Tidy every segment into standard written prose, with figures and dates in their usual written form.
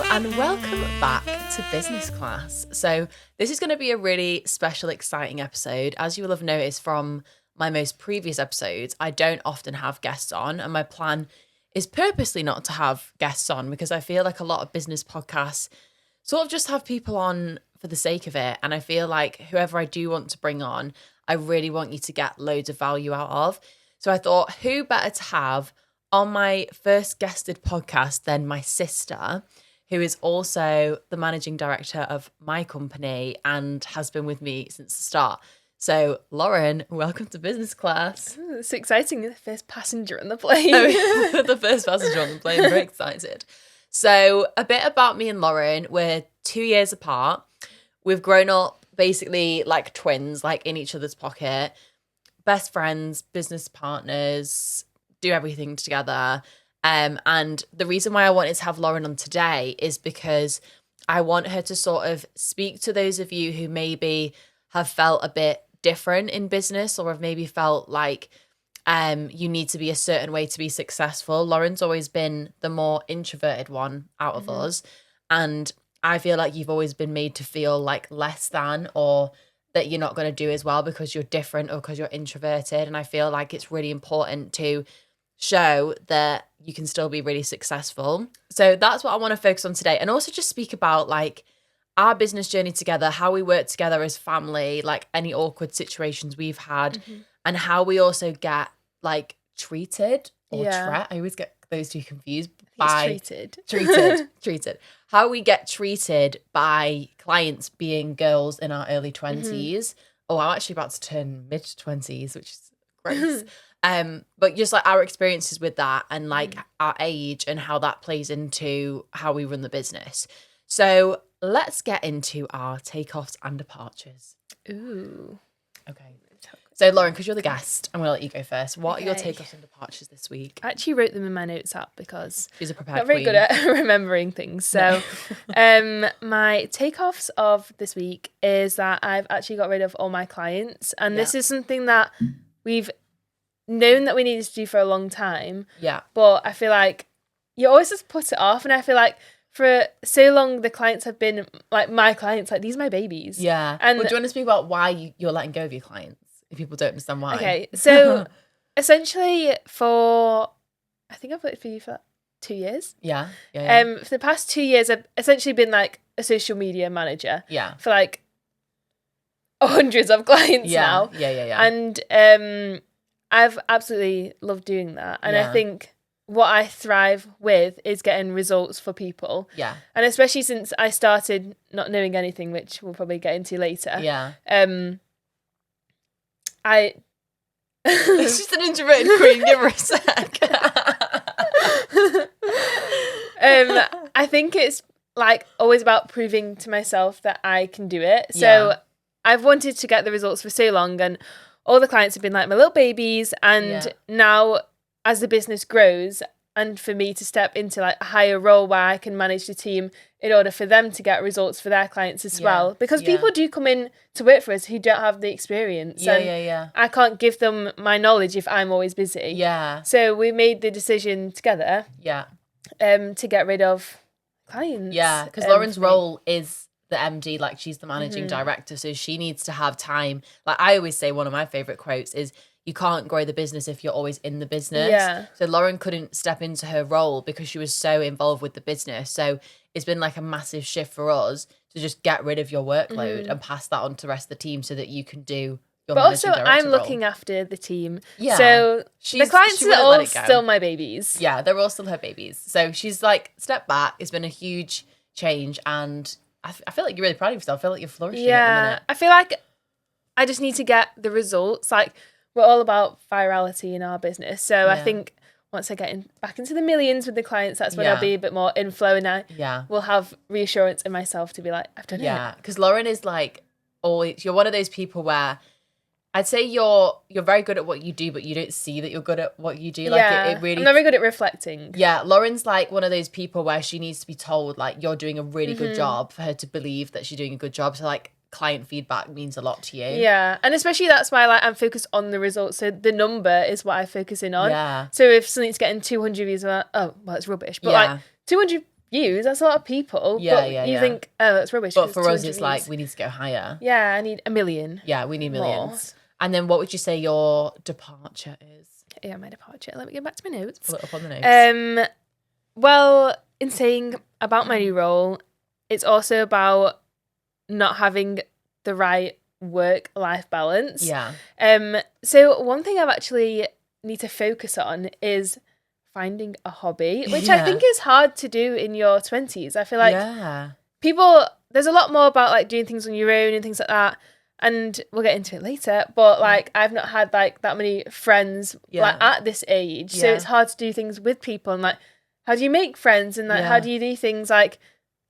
and welcome back to Business Class. So this is going to be a really special, exciting episode. As you will have noticed from my most previous episodes, I don't often have guests on, and my plan is purposely not to have guests on because I feel like a lot of business podcasts sort of just have people on for the sake of it. And I feel like whoever I do want to bring on, I really want you to get loads of value out of. So I thought, who better to have on my first guested podcast than my sister, who is also the managing director of my company and has been with me since the start. So, Lauren, welcome to Business Class. It's exciting. The first passenger on the plane. The first passenger on the plane. Very excited. So, a bit about me and Lauren. We're 2 years apart. We've grown up basically like twins, like in each other's pocket. Best friends, business partners, do everything together. And the reason why I wanted to have Lauren on today is because I want her to sort of speak to those of you who maybe have felt a bit different in business or have maybe felt like you need to be a certain way to be successful. Lauren's always been the more introverted one out of us. And I feel like you've always been made to feel like less than, or that you're not going to do as well because you're different or because you're introverted. And I feel like it's really important to show that you can still be really successful. So that's what I want to focus on today. And also just speak about like our business journey together, how we work together as family, like any awkward situations we've had, and how we also get like treated or I always get those two confused. Treated. How we get treated by clients being girls in our early 20s. Oh, I'm actually about to turn mid-20s, which is gross. But just like our experiences with that and like our age and how that plays into how we run the business. So let's get into our takeoffs and departures. Ooh. Okay. So Lauren, because you're the guest, I'm going to let you go first. What are your takeoffs and departures this week? I actually wrote them in my notes app because she's a prepared I'm not very good at remembering things. So my takeoffs of this week is that I've actually got rid of all my clients. And this is something that we've known that we needed to do for a long time. Yeah. But I feel like you always just put it off. And I feel like for so long, the clients have been like my clients, like these are my babies. Yeah. And do you want to speak about why you're letting go of your clients? If people don't understand why. Okay. So essentially I think I've worked for you for like 2 years. Yeah. For the past 2 years, I've essentially been like a social media manager. Yeah. For like hundreds of clients now. Yeah. And I've absolutely loved doing that. And I think what I thrive with is getting results for people. Yeah. And especially since I started not knowing anything, which we'll probably get into later. Yeah. She's just an introverted queen. Give her a sec. I think it's like always about proving to myself that I can do it. So I've wanted to get the results for so long, and all the clients have been like my little babies. And now as the business grows, and for me to step into like a higher role where I can manage the team in order for them to get results for their clients as well. Because people do come in to work for us who don't have the experience. I can't give them my knowledge if I'm always busy. Yeah. So we made the decision together to get rid of clients. Yeah, because Lauren's role is the MD, like she's the managing director. So she needs to have time. Like I always say, one of my favourite quotes is, you can't grow the business if you're always in the business. Yeah. So Lauren couldn't step into her role because she was so involved with the business. So it's been like a massive shift for us to just get rid of your workload and pass that on to the rest of the team so that you can do your managing director role. But also I'm looking after the team. Yeah. So the clients are all still my babies. Yeah, they're all still her babies. So she's like, step back. It's been a huge change. And I feel like you're really proud of yourself. I feel like you're flourishing at the minute. I feel like I just need to get the results. Like, we're all about virality in our business. So I think once I get back into the millions with the clients, that's when I'll be a bit more in flow, and I will have reassurance in myself to be like, I've done it. Yeah, because Lauren is like, always, you're one of those people where I'd say you're very good at what you do, but you don't see that you're good at what you do. Like it really, I'm very good at reflecting. Yeah, Lauren's like one of those people where she needs to be told like you're doing a really good job for her to believe that she's doing a good job. So like client feedback means a lot to you. Yeah, and especially that's why like I'm focused on the results. So the number is what I focus in on. Yeah. So if something's getting 200 views, I'm like, oh well, it's rubbish. But like 200 views. That's a lot of people. Yeah, but yeah, you yeah. think, oh, that's rubbish. But 'cause for us, 200 it's like views. we need to go higher. Yeah, I need 1 million. Yeah, we need millions. More. And then what would you say your departure is? Yeah, my departure. Let me get back to my notes. Pull it up on the notes. Well, in saying about my new role, it's also about not having the right work-life balance. Yeah. So one thing I've actually need to focus on is finding a hobby, which I think is hard to do in your 20s. I feel like people, there's a lot more about like doing things on your own and things like that. And we'll get into it later, but like I've not had like that many friends like at this age, so it's hard to do things with people. And like, how do you make friends? And like, how do you do things like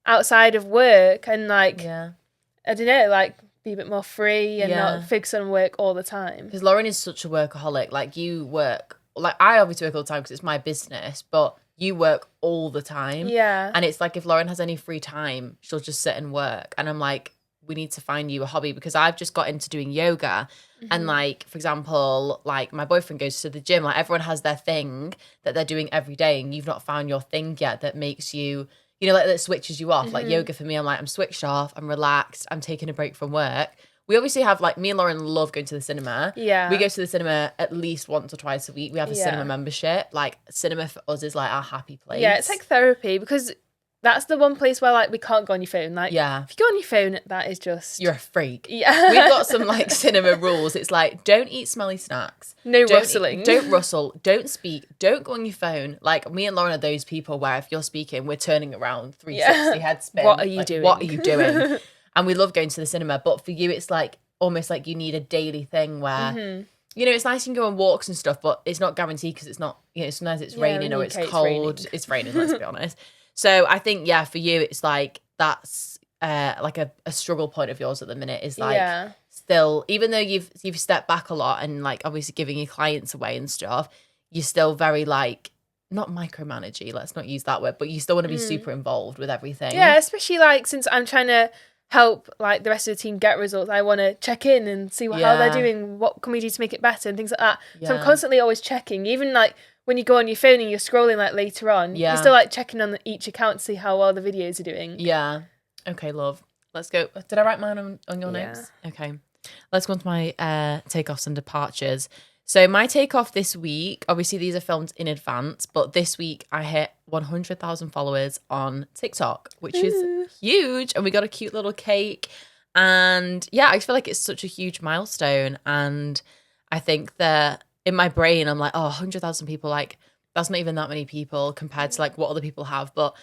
outside of work? And like, I don't know, like be a bit more free and not focus on work all the time. Because Lauren is such a workaholic. Like you work, like I obviously work all the time because it's my business, but you work all the time. Yeah. And it's like if Lauren has any free time, she'll just sit and work. And I'm like, we need to find you a hobby, because I've just got into doing yoga. And like, for example, like my boyfriend goes to the gym. Like everyone has their thing that they're doing every day, and you've not found your thing yet that makes you, you know, like that switches you off. Like yoga for me, I'm like, I'm switched off, I'm relaxed, I'm taking a break from work. We obviously have like, me and Lauren love going to the cinema. Yeah. We go to the cinema at least once or twice a week. We have a cinema membership. Like cinema for us is like our happy place. Yeah, it's like therapy, because that's the one place where like we can't go on your phone. Like, if you go on your phone, that is just, you're a freak. Yeah. We've got some like cinema rules. It's like, don't eat smelly snacks. No rustling. Don't rustle. Don't speak. Don't go on your phone. Like me and Lauren are those people where if you're speaking, we're turning around 360 head spin. What are you doing? What are you doing? And we love going to the cinema. But for you, it's like almost like you need a daily thing where, you know, it's nice you can go on walks and stuff, but it's not guaranteed, because it's not, you know, sometimes it's raining or it's cold. It's raining, let's be honest. So I think, for you, it's like that's like a struggle point of yours at the minute is like still, even though you've stepped back a lot and like obviously giving your clients away and stuff, you're still very like, not micromanagey, let's not use that word, but you still want to be super involved with everything. Yeah, especially like since I'm trying to help like the rest of the team get results, I want to check in and see how they're doing, what can we do to make it better and things like that. So I'm constantly always checking, even like when you go on your phone and you're scrolling like later on, you're still like checking on each account to see how well the videos are doing. Yeah. Okay, love. Let's go. Did I write mine on your notes? Okay. Let's go on to my takeoffs and departures. So my takeoff this week, obviously these are filmed in advance, but this week I hit 100,000 followers on TikTok, which is huge. And we got a cute little cake. And I just feel like it's such a huge milestone. And I think that in my brain, I'm like, 100,000 people, like that's not even that many people compared to like what other people have. But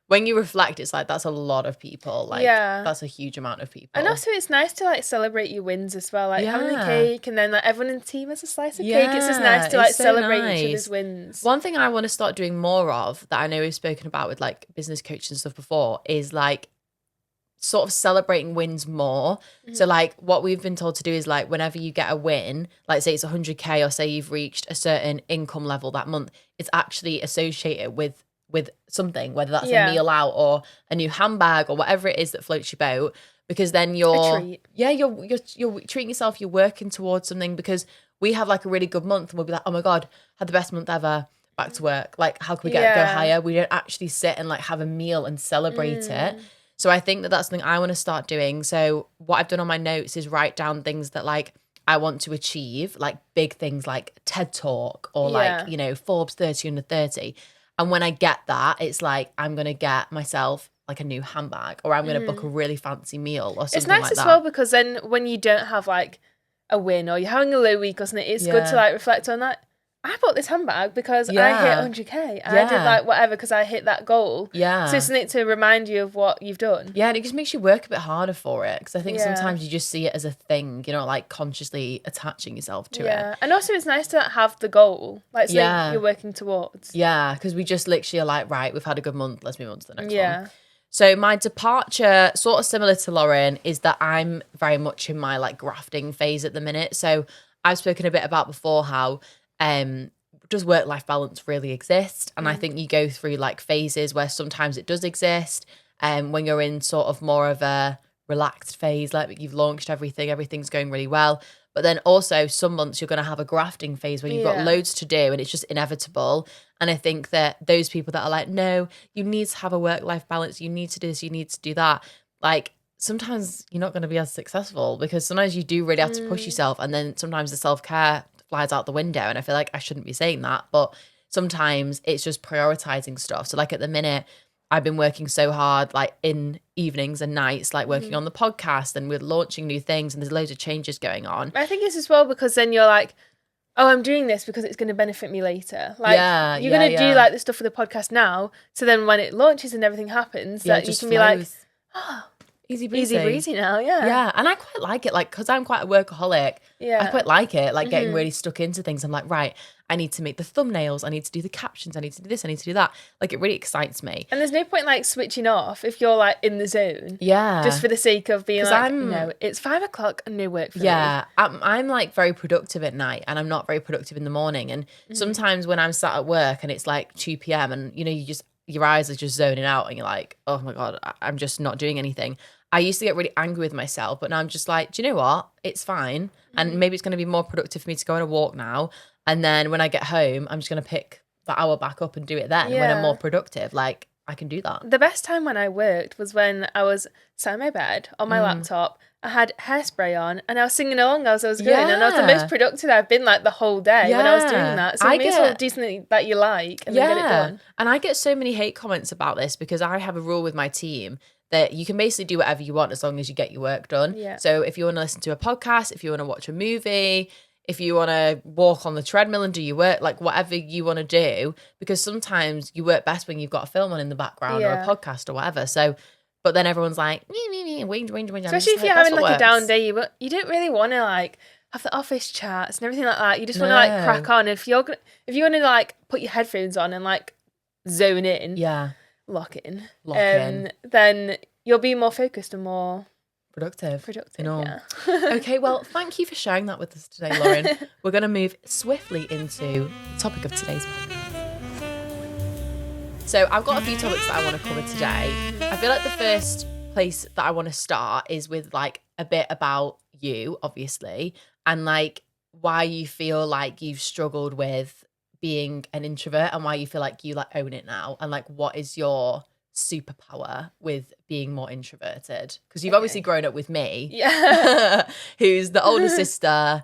when you reflect, it's like, that's a lot of people. Like, that's a huge amount of people. And also it's nice to like celebrate your wins as well. Like having a cake and then like everyone in the team has a slice of cake. It's just nice to like celebrate each other's wins. One thing I want to start doing more of that I know we've spoken about with like business coaches and stuff before is like sort of celebrating wins more. So like what we've been told to do is like whenever you get a win, like say it's 100k or say you've reached a certain income level that month, it's actually associated with something, whether that's a meal out or a new handbag or whatever it is that floats your boat, because then you're treating yourself, you're working towards something. Because we have like a really good month and we'll be like, oh my god, had the best month ever, back to work, like how can we go higher? We don't actually sit and like have a meal and celebrate it. So I think that that's something I want to start doing. So what I've done on my notes is write down things that like I want to achieve, like big things like TED Talk or like, you know, Forbes 30 under 30. And when I get that, it's like I'm going to get myself like a new handbag, or I'm going to book a really fancy meal or something like that. It's nice as well, because then when you don't have like a win or you're having a low week or something, it's good to like reflect on that. I bought this handbag because I hit 100k. I did like whatever because I hit that goal. Yeah. So it's something to remind you of what you've done. Yeah, and it just makes you work a bit harder for it, because I think sometimes you just see it as a thing, you're not like consciously attaching yourself to it. Yeah, and also it's nice to have the goal, like something you're working towards. Yeah, because we just literally are like, right, we've had a good month, let's move on to the next one. So my departure, sort of similar to Lauren, is that I'm very much in my like grafting phase at the minute. So I've spoken a bit about before how does work-life balance really exist? And I think you go through like phases where sometimes it does exist. When you're in sort of more of a relaxed phase, like you've launched everything's going really well. But then also some months you're going to have a grafting phase where you've got loads to do and it's just inevitable. And I think that those people that are like, no, you need to have a work-life balance, you need to do this, you need to do that, like sometimes you're not going to be as successful because sometimes you do really have to push yourself, and then sometimes the self-care flies out the window. And I feel like I shouldn't be saying that, but sometimes it's just prioritizing stuff. So like at the minute, I've been working so hard, like in evenings and nights, like working on the podcast, and we're launching new things and there's loads of changes going on. I think it's as well because then you're like, oh, I'm doing this because it's going to benefit me later. Like you're going to do like the stuff for the podcast now. So then when it launches and everything happens, that you can be like, oh, easy breezy now. Yeah. Yeah. And I quite like it, like, because I'm quite a workaholic. Yeah. I quite like it, like getting really stuck into things. I'm like, right, I need to make the thumbnails, I need to do the captions, I need to do this, I need to do that. Like, it really excites me. And there's no point like switching off if you're like in the zone. Yeah. Just for the sake of being like, no, it's 5 o'clock and no work for me. Yeah. I'm like very productive at night and I'm not very productive in the morning. And sometimes when I'm sat at work and it's like 2 p.m. and, you know, your eyes are just zoning out and you're like, oh my God, I'm just not doing anything. I used to get really angry with myself, but now I'm just like, do you know what? It's fine. And maybe it's going to be more productive for me to go on a walk now. And then when I get home, I'm just going to pick that hour back up and do it then when I'm more productive. Like, I can do that. The best time when I worked was when I was sat in my bed on my laptop. I had hairspray on and I was singing along as I was going. And I was the most productive I've been like the whole day when I was doing that. So it may do something that you like and then get it done. And I get so many hate comments about this because I have a rule with my team that you can basically do whatever you want as long as you get your work done. Yeah. So if you want to listen to a podcast, if you want to watch a movie, if you want to walk on the treadmill and do your work, like whatever you want to do, because sometimes you work best when you've got a film on in the background or a podcast or whatever. So, but then everyone's like, whinge. Especially if you're having like a down day, you don't really want to like have the office chats and everything like that. You just want to like crack on. If you want to like put your headphones on and like zone in, lock in, then you'll be more focused and more productive. Yeah. Okay, well, thank you for sharing that with us today, Lauren. We're going to move swiftly into the topic of today's podcast. So I've got a few topics that I want to cover today. I feel like the first place that I want to start is with like a bit about you, obviously, and like why you feel like you've struggled with being an introvert and why you feel like you like own it now, and like what is your superpower with being more introverted, because you've obviously grown up with me, who's the older sister,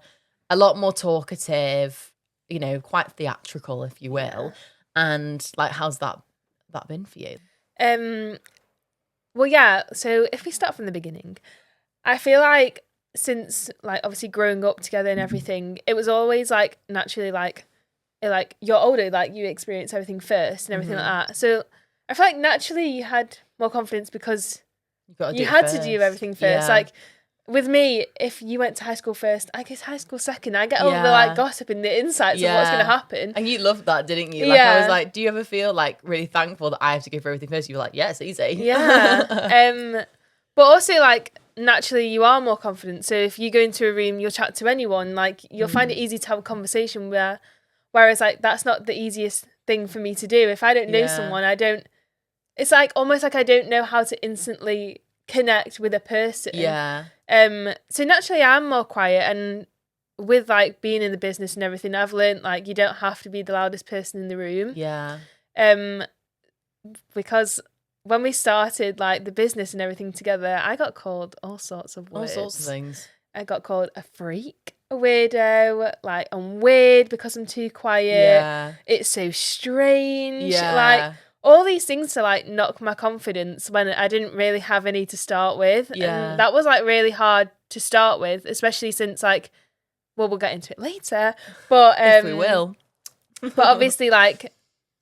a lot more talkative, you know, quite theatrical, if you will. And like, how's that been for you? Well, yeah, so if we start from the beginning, I feel like since like obviously growing up together and everything, it was always like naturally like you're older, like you experience everything first and everything like that. So I feel like naturally you had more confidence because you had to do everything first. Like with me, if you went to high school first, I guess high school second. I get all the like gossip and the insights of what's going to happen. And you loved that, didn't you? Like I was like, do you ever feel like really thankful that I have to go for everything first? You were like, yeah, it's easy. Yeah. But also like naturally you are more confident. So if you go into a room, you'll chat to anyone. Like you'll find it easy to have a conversation whereas like that's not the easiest thing for me to do. If I don't know someone, it's like almost like I don't know how to instantly connect with a person. So naturally I'm more quiet, and with like being in the business and everything, I've learned like you don't have to be the loudest person in the room. Because when we started like the business and everything together, I got called all sorts of words. All sorts of things. I got called a freak, a weirdo, like I'm weird because I'm too quiet. It's so strange. Like all these things to like knock my confidence when I didn't really have any to start with. And that was like really hard to start with, especially since like, well, we'll get into it later. But if we will. But obviously like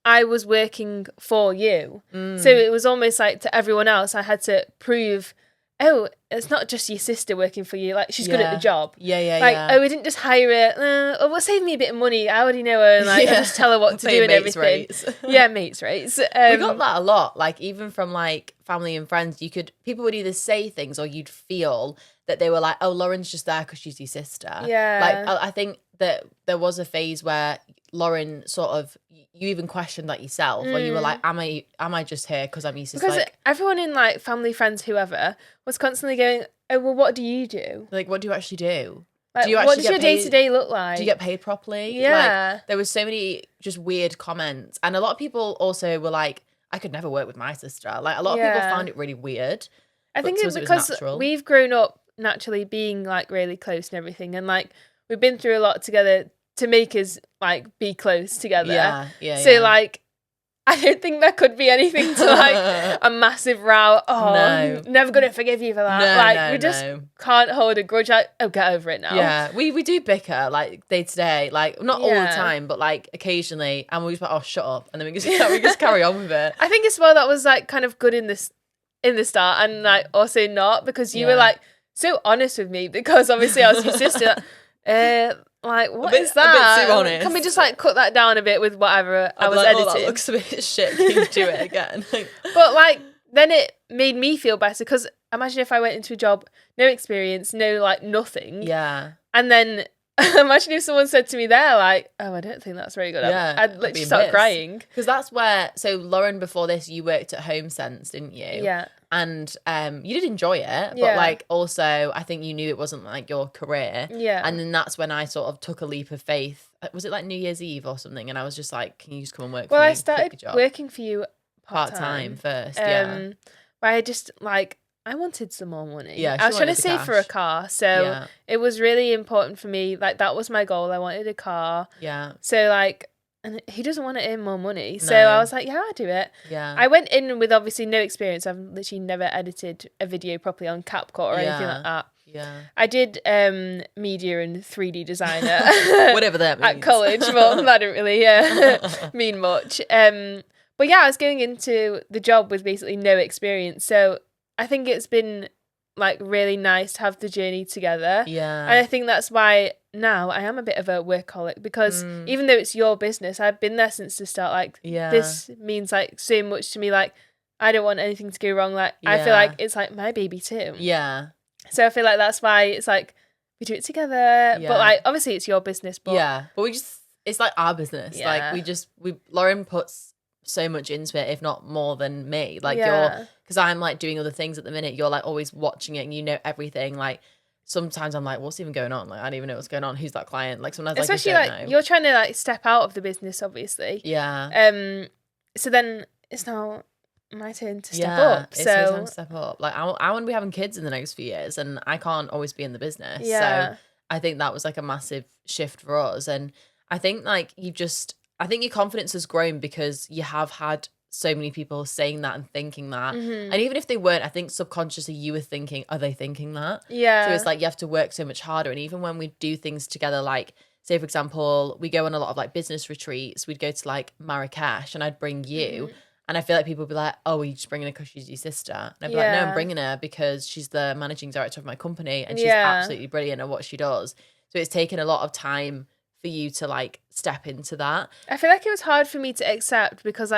I was working for you. So it was almost like to everyone else I had to prove, oh, it's not just your sister working for you. Like, she's good at the job. Oh, we didn't just hire her. Oh, well, save me a bit of money. I already know her. And, like, I just tell her what to do and everything. Rates. Mates rates. We got that a lot. Like, even from, like, family and friends, people would either say things or you'd feel that they were like, oh, Lauren's just there because she's your sister. Yeah. Like, I think that there was a phase where Lauren sort of, you even questioned that yourself, or you were like, am I just here because I'm used to because like everyone in like family, friends, whoever was constantly going, oh well, what do you do? like, what do you actually do? Like, Do you actually what does get your paid? day to day look like? Do you get paid properly? Yeah. Like, there was so many just weird comments, and a lot of people also were like, I could never work with my sister. Like, a lot of people found it really weird. I think it it's was because natural. we've grown up naturally being like really close and everything, and like we've been through a lot together to make us like be close together. Yeah. So like, I don't think there could be anything to like a massive row. Oh, No. I'm never gonna forgive you for that. We just can't hold a grudge. Like, oh, get over it now. Yeah, we do bicker like day to day, like not all the time, but like occasionally, and we just like, oh, shut up, and then we just carry on with it. I think as well that was like kind of good in the start, and like also not, because you were like so honest with me, because obviously I was your sister. Like, what is that? A bit too honest. Can we just like cut that down a bit with whatever I was editing? Oh, that looks a bit shit. Can you do it again? But like, then it made me feel better, because imagine if I went into a job, no experience, no like nothing. Yeah. And then imagine if someone said to me there like, oh, I don't think that's very good. Yeah, I'd literally start crying. Because that's where, so Lauren, before this, you worked at Home Sense, didn't you? Yeah. And you did enjoy it, but like also I think you knew it wasn't like your career. Yeah. And then that's when I sort of took a leap of faith. Was it like New Year's Eve or something? And I was just like, can you just come and work for me? Well, I started working for you part-time first, where I just like, I wanted some more money. Yeah, I was trying to save for a car, so it was really important for me. Like, that was my goal. I wanted a car. Yeah. So like, and he doesn't want to earn more money, so I was like, yeah, I'll do it. Yeah. I went in with obviously no experience. I've literally never edited a video properly on CapCut or anything like that. Yeah. I did media and 3D designer, whatever that means, at college. Well, that didn't really mean much. But yeah, I was going into the job with basically no experience, so I think it's been like really nice to have the journey together. Yeah. And I think that's why now I am a bit of a workaholic, because even though it's your business, I've been there since the start. Like, this means like so much to me. Like, I don't want anything to go wrong. Like, I feel like it's like my baby too. Yeah. So I feel like that's why it's like we do it together. But like, obviously it's your business. But but it's like our business. Yeah. Like Lauren puts so much into it, if not more than me. Like you're, because I'm like doing other things at the minute. You're like always watching it and you know everything. Like, sometimes I'm like, what's even going on? Like, I don't even know what's going on. Who's that client? Like, sometimes especially I just don't know. You're trying to like step out of the business, obviously. Yeah. So then it's now my turn to step up. It's my time to step up. Like, I want to be having kids in the next few years, and I can't always be in the business. Yeah. So I think that was like a massive shift for us. And I think like I think your confidence has grown because you have had so many people saying that and thinking that. And even if they weren't, I think subconsciously you were thinking, are they thinking that? Yeah. So it's like you have to work so much harder. And even when we do things together, like, say, for example, we go on a lot of like business retreats, we'd go to like Marrakesh and I'd bring you. And I feel like people would be like, oh, are you just bringing her because she's your sister? And I'd be like, no, I'm bringing her because she's the managing director of my company and she's absolutely brilliant at what she does. So it's taken a lot of time for you to like step into that. I feel like it was hard for me to accept, because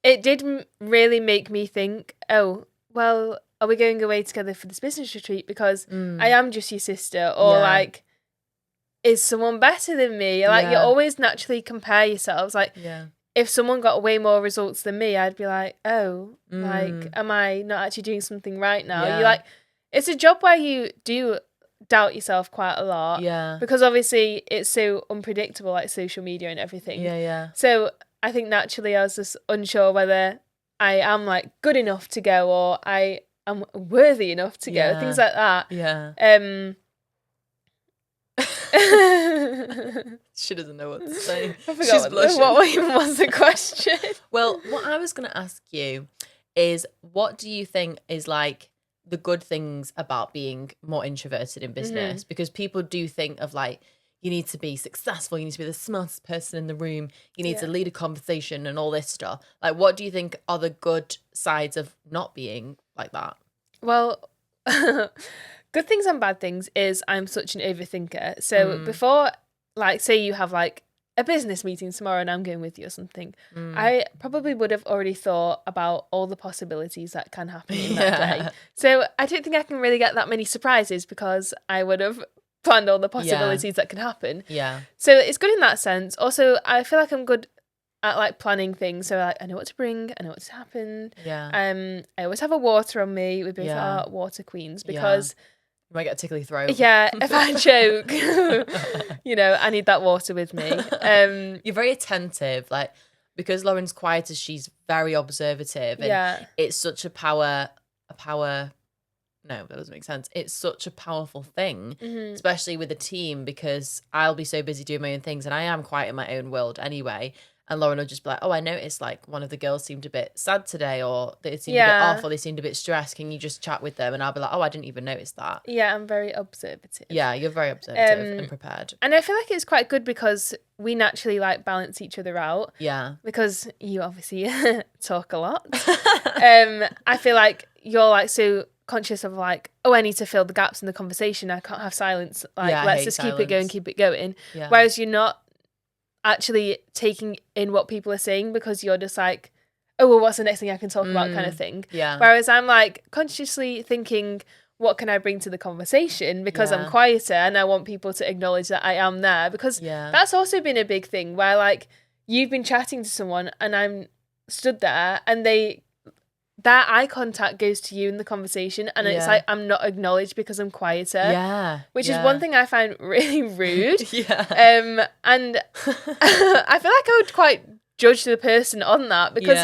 it did really make me think, oh, well, are we going away together for this business retreat because I am just your sister? Or like, is someone better than me? Like, you always naturally compare yourselves. Like, if someone got way more results than me, I'd be like, oh, like, am I not actually doing something right now? You like, it's a job where you do doubt yourself quite a lot. Yeah. Because obviously it's so unpredictable, like social media and everything. Yeah. So I think naturally I was just unsure whether I am like good enough to go, or I am worthy enough to go. Things like that. Yeah. She doesn't know what to say. I forgot what even was the question. Well, what I was going to ask you is, what do you think is like the good things about being more introverted in business? Because people do think of like, you need to be successful, you need to be the smartest person in the room, you need to lead a conversation and all this stuff. Like, what do you think are the good sides of not being like that? Well, good things and bad things is I'm such an overthinker. So before, like, say you have like a business meeting tomorrow and I'm going with you or something, I probably would have already thought about all the possibilities that can happen in that day. So I don't think I can really get that many surprises because I would have planned all the possibilities that can happen. Yeah. So it's good in that sense. Also, I feel like I'm good at like planning things. So like I know what to bring, I know what's happen. Yeah. I always have a water on me. We both Yeah. are water queens because you might get a tickly throat. yeah, if I choke, you know, I need that water with me. You're very attentive, like because Lauren's quiet as she's very observative, and it's such a power. No, that doesn't make sense. It's such a powerful thing, especially with a team, because I'll be so busy doing my own things, and I am quite in my own world anyway. And Lauren will just be like, "Oh, I noticed like one of the girls seemed a bit sad today, or they seemed a bit off, or they seemed a bit stressed. Can you just chat with them?" And I'll be like, "Oh, I didn't even notice that." Yeah, I'm very observative. Yeah, you're very observative and prepared. And I feel like it's quite good because we naturally like balance each other out. Yeah. Because you obviously talk a lot. I feel like you're like so conscious of like, oh, I need to fill the gaps in the conversation. I can't have silence. Like, let's just keep it going. Yeah. Whereas you're not actually taking in what people are saying because you're just like, oh, well, what's the next thing I can talk about kind of thing. Yeah. Whereas I'm like consciously thinking, what can I bring to the conversation because I'm quieter and I want people to acknowledge that I am there, because that's also been a big thing where like you've been chatting to someone and I'm stood there and that eye contact goes to you in the conversation and it's like I'm not acknowledged because I'm quieter. Yeah. Which is one thing I find really rude. Yeah. And I feel like I would quite judge the person on that because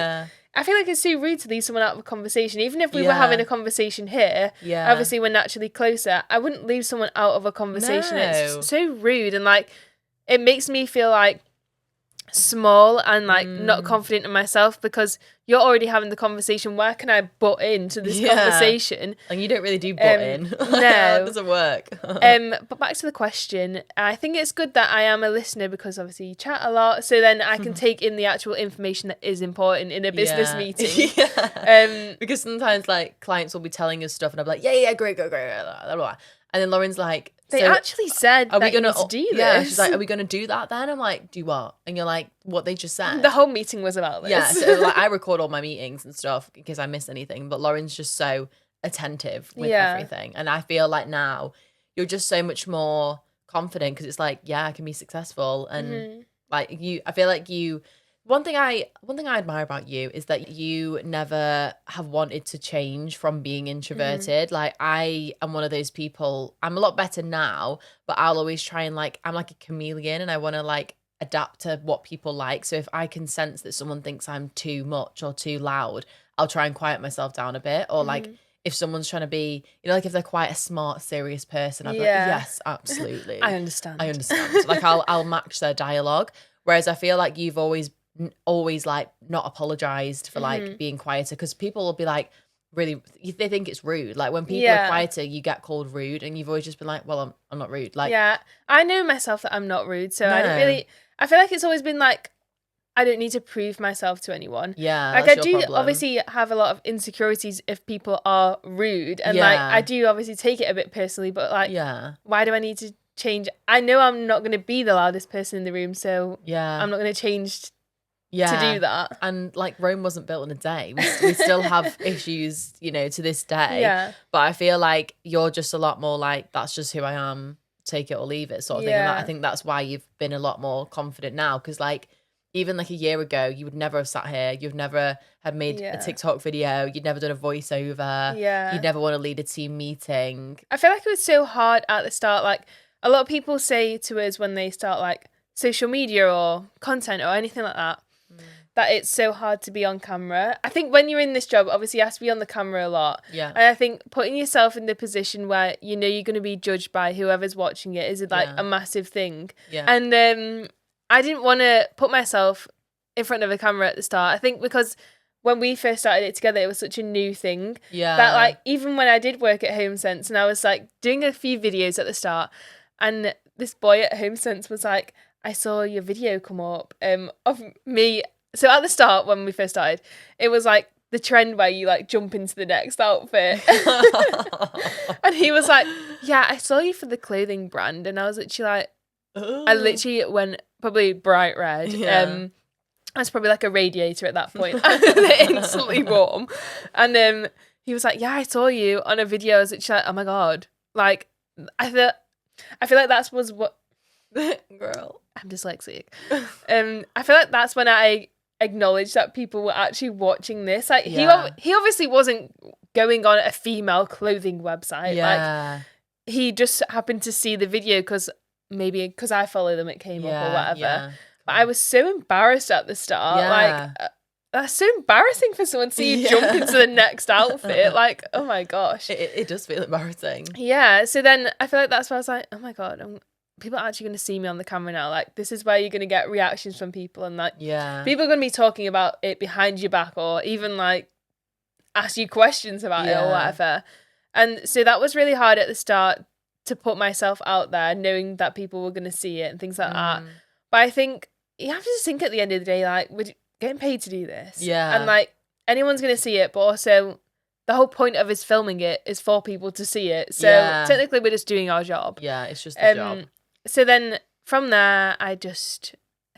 I feel like it's so rude to leave someone out of a conversation. Even if we were having a conversation here, obviously we're naturally closer, I wouldn't leave someone out of a conversation. No. It's so rude and like it makes me feel like small and like not confident in myself because you're already having the conversation. Where can I butt into this conversation? And you don't really do butt in. No. It doesn't work. But back to the question, I think it's good that I am a listener because obviously you chat a lot, so then I can take in the actual information that is important in a business meeting. Because sometimes like clients will be telling us stuff and I'll be like, yeah, great, blah, blah, blah. And then Lauren's like, they actually said are we gonna you need to do this. Yeah, she's like, are we gonna do that then? I'm like, do what? And you're like, what they just said. The whole meeting was about this. Yeah, so like I record all my meetings and stuff in case I miss anything, but Lauren's just so attentive with everything. And I feel like now you're just so much more confident because it's like, I can be successful. And like I feel like one thing I admire about you is that you never have wanted to change from being introverted. Like I am one of those people, I'm a lot better now, but I'll always try and like, I'm like a chameleon and I want to like adapt to what people like. So if I can sense that someone thinks I'm too much or too loud, I'll try and quiet myself down a bit. Or like if someone's trying to be, like if they're quite a smart, serious person, I'll be like, yes, absolutely. I understand. Like I'll match their dialogue. Whereas I feel like you've always like not apologized for like being quieter, because people will be like really, they think it's rude. Like when people are quieter, you get called rude, and you've always just been like, well, I'm not rude. Like I know myself that I'm not rude, so I feel like it's always been like I don't need to prove myself to anyone. Like I do obviously have a lot of insecurities if people are rude, and like I do obviously take it a bit personally, but like why do I need to change? I know I'm not going to be the loudest person in the room, so I'm not going to change to do that. And like Rome wasn't built in a day. We still have issues, to this day. But I feel like you're just a lot more like, that's just who I am, take it or leave it sort of thing. And I think that's why you've been a lot more confident now, because like even like a year ago, you would never have sat here. You've never had made a TikTok video. You'd never done a voiceover. You'd never want to lead a team meeting. I feel like it was so hard at the start. Like a lot of people say to us when they start like social media or content or anything like that, that it's so hard to be on camera. I think when you're in this job, obviously you have to be on the camera a lot. And I think putting yourself in the position where you're going to be judged by whoever's watching it is like a massive thing. And I didn't want to put myself in front of a camera at the start. I think because when we first started it together, it was such a new thing. That like even when I did work at HomeSense and I was like doing a few videos at the start, and this boy at HomeSense was like, I saw your video come up of me. So at the start, when we first started, it was like the trend where you like jump into the next outfit. And he was like, yeah, I saw you for the clothing brand. And I was literally like, I literally went probably bright red. I was probably like a radiator at that point. Instantly warm. And he was like, yeah, I saw you on a video. I was literally like, oh my God. Like, I thought, I feel like that was what Girl. I'm dyslexic. I feel like that's when I acknowledged that people were actually watching this. Like he obviously wasn't going on a female clothing website. Yeah. Like he just happened to see the video because I follow them, it came up or whatever. Yeah. But I was so embarrassed at the start. Yeah. Like that's so embarrassing for someone to see you jump into the next outfit. Like, oh my gosh. It does feel embarrassing. Yeah. So then I feel like that's why I was like, oh my God, people are actually going to see me on the camera now. Like, this is where you're going to get reactions from people. And like, people are going to be talking about it behind your back or even like ask you questions about it or whatever. And so that was really hard at the start to put myself out there, knowing that people were going to see it and things like that. But I think you have to just think at the end of the day, like, we're getting paid to do this. Yeah. And like, anyone's going to see it, but also the whole point of us filming it is for people to see it. So technically we're just doing our job. Yeah, it's just the job. So then from there, I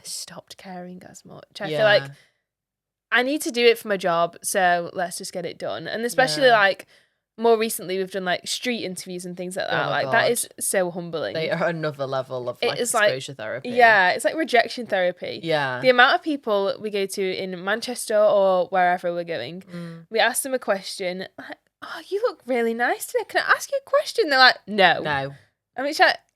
stopped caring as much. I feel like I need to do it for my job, so let's just get it done. And especially like more recently, we've done like street interviews and things like that. Like that is so humbling. They are another level of like exposure therapy. Yeah, it's like rejection therapy. Yeah. The amount of people we go to in Manchester or wherever we're going, we ask them a question. Like, oh, you look really nice today. Can I ask you a question? They're like, no. I mean,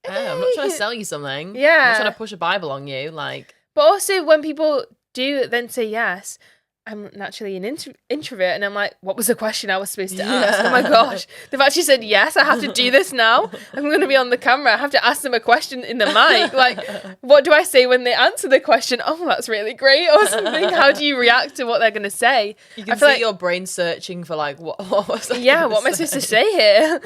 I'm not trying to sell you something. Yeah. I'm not trying to push a Bible on you. Like, but also when people do then say yes, I'm naturally an introvert, and I'm like, what was the question I was supposed to ask? Oh my gosh, they've actually said yes. I have to do this now. I'm going to be on the camera. I have to ask them a question in the mic. Like, what do I say when they answer the question? Oh, that's really great, or something. How do you react to what they're going to say? You can see your brain searching for like, what was I what am I supposed to say here?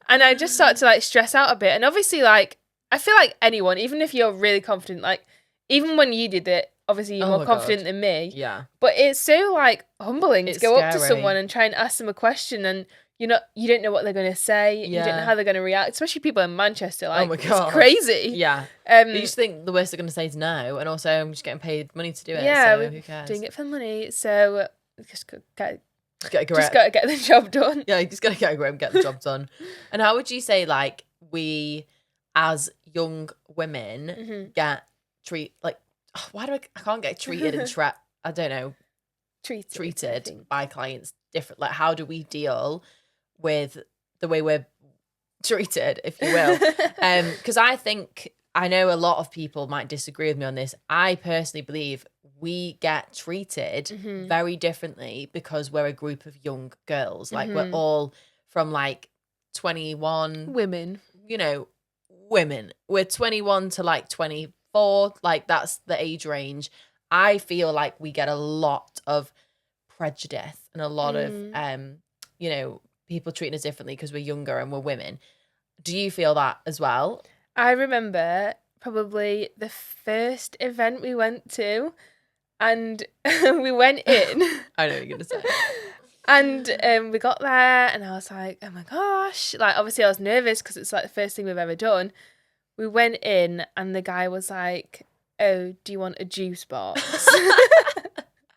And I just start to like stress out a bit. And obviously, like, I feel like anyone, even if you're really confident, like, even when you did it, obviously you're more confident than me. Yeah. But it's so like humbling to go up to someone and try and ask them a question, and you don't know what they're going to say. You don't know how they're going to react, especially people in Manchester. Like, oh my God. It's crazy. Yeah. You just think the worst they're going to say is no, and also I'm just getting paid money to do it. Yeah. So who cares? Doing it for money. So just got to get the job done. Yeah, you just got to get a grip and get the job done. And how would you say like we as young women get I can't get treated and I don't know, treated by clients different. Like, how do we deal with the way we're treated, if you will? Because I know a lot of people might disagree with me on this. I personally believe we get treated very differently because we're a group of young girls. Like, we're all from like 21 women. Women. We're 21 to like 24, like that's the age range. I feel like we get a lot of prejudice and a lot of people treating us differently because we're younger and we're women. Do you feel that as well? I remember probably the first event we went to, and we went in. I know what you're gonna say. And we got there, and I was like, oh my gosh. Like, obviously I was nervous because it's like the first thing we've ever done. We went in, and the guy was like, oh, do you want a juice box?